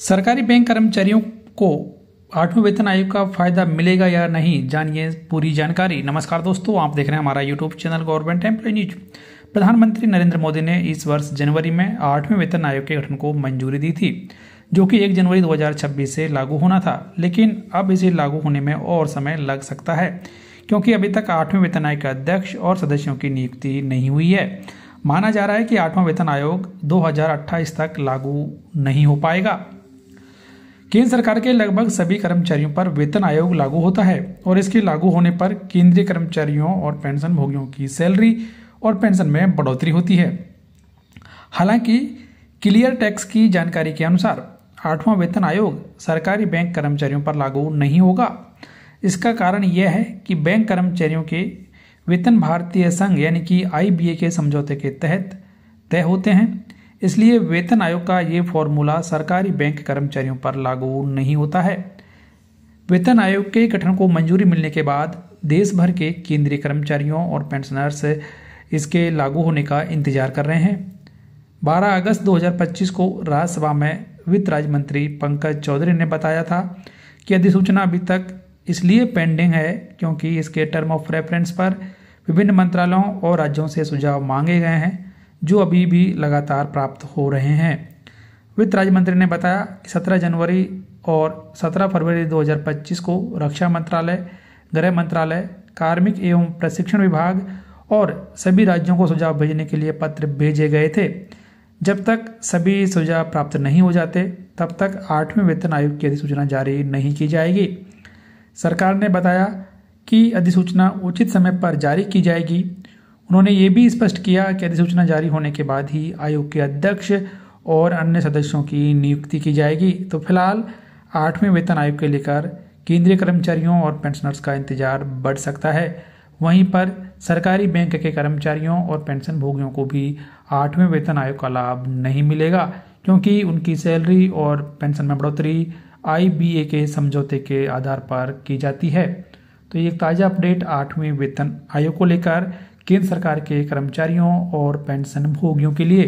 सरकारी बैंक कर्मचारियों को 8वें वेतन आयोग का फायदा मिलेगा या नहीं, जानिए पूरी जानकारी। नमस्कार दोस्तों, आप देख रहे हैं हमारा YouTube channel government employ news. प्रधानमंत्री नरेंद्र मोदी ने इस वर्ष जनवरी में 8वें वेतन आयोग के गठन को मंजूरी दी थी, जो कि 1 जनवरी 2026 से लागू होना था। लेकिन अब इसे लागू होने में और समय लग सकता है, क्योंकि अभी तक 8वें वेतन आयोग के अध्यक्ष और सदस्यों की नियुक्ति नहीं हुई है। माना जा रहा है कि 8वां वेतन आयोग 2028 तक लागू नहीं हो पाएगा। केंद्र सरकार के लगभग सभी कर्मचारियों पर वेतन आयोग लागू होता है और इसके लागू होने पर केंद्रीय कर्मचारियों और पेंशन भोगियों की सैलरी और पेंशन में बढ़ोतरी होती है। हालांकि क्लियर टैक्स की जानकारी के अनुसार 8वां वेतन आयोग सरकारी बैंक कर्मचारियों पर लागू नहीं होगा। इसका कारण यह है कि बैंक कर्मचारियों के वेतन भारतीय संघ यानी कि IBA के समझौते के तहत तय होते हैं। इसलिए वेतन आयोग का ये फॉर्मूला सरकारी बैंक कर्मचारियों पर लागू नहीं होता है। वेतन आयोग के गठन को मंजूरी मिलने के बाद देश भर के केंद्रीय कर्मचारियों और पेंशनर्स इसके लागू होने का इंतजार कर रहे हैं। 12 अगस्त 2025 को राज्यसभा में वित्त राज्य मंत्री पंकज चौधरी ने बताया था कि अधिसूचना अभी तक इसलिए पेंडिंग है क्योंकि इसके टर्म ऑफ रेफरेंस पर विभिन्न मंत्रालयों और राज्यों से सुझाव मांगे गए हैं, जो अभी भी लगातार प्राप्त हो रहे हैं। वित्त राज्य मंत्री ने बताया कि 17 जनवरी और 17 फरवरी 2025 को रक्षा मंत्रालय, गृह मंत्रालय, कार्मिक एवं प्रशिक्षण विभाग और सभी राज्यों को सुझाव भेजने के लिए पत्र भेजे गए थे। जब तक सभी सुझाव प्राप्त नहीं हो जाते, तब तक 8वें वेतन आयोग की अधिसूचना जारी नहीं की जाएगी। सरकार ने बताया कि अधिसूचना उचित समय पर जारी की जाएगी। उन्होंने ये भी स्पष्ट किया कि अधिसूचना जारी होने के बाद ही आयोग के अध्यक्ष और अन्य सदस्यों की नियुक्ति की जाएगी। तो फिलहाल 8वें वेतन आयोग के लेकर केंद्रीय कर्मचारियों और पेंशनर्स का इंतजार बढ़ सकता है। वहीं पर सरकारी बैंक के कर्मचारियों और पेंशन भोगियों को भी 8वें वेतन आयोग का लाभ नहीं मिलेगा, क्योंकि उनकी सैलरी और पेंशन में बढ़ोतरी IBA के समझौते के आधार पर की जाती है। तो ये एक ताज़ा अपडेट 8वें वेतन आयोग को लेकर केंद्र सरकार के कर्मचारियों और पेंशन भोगियों के लिए।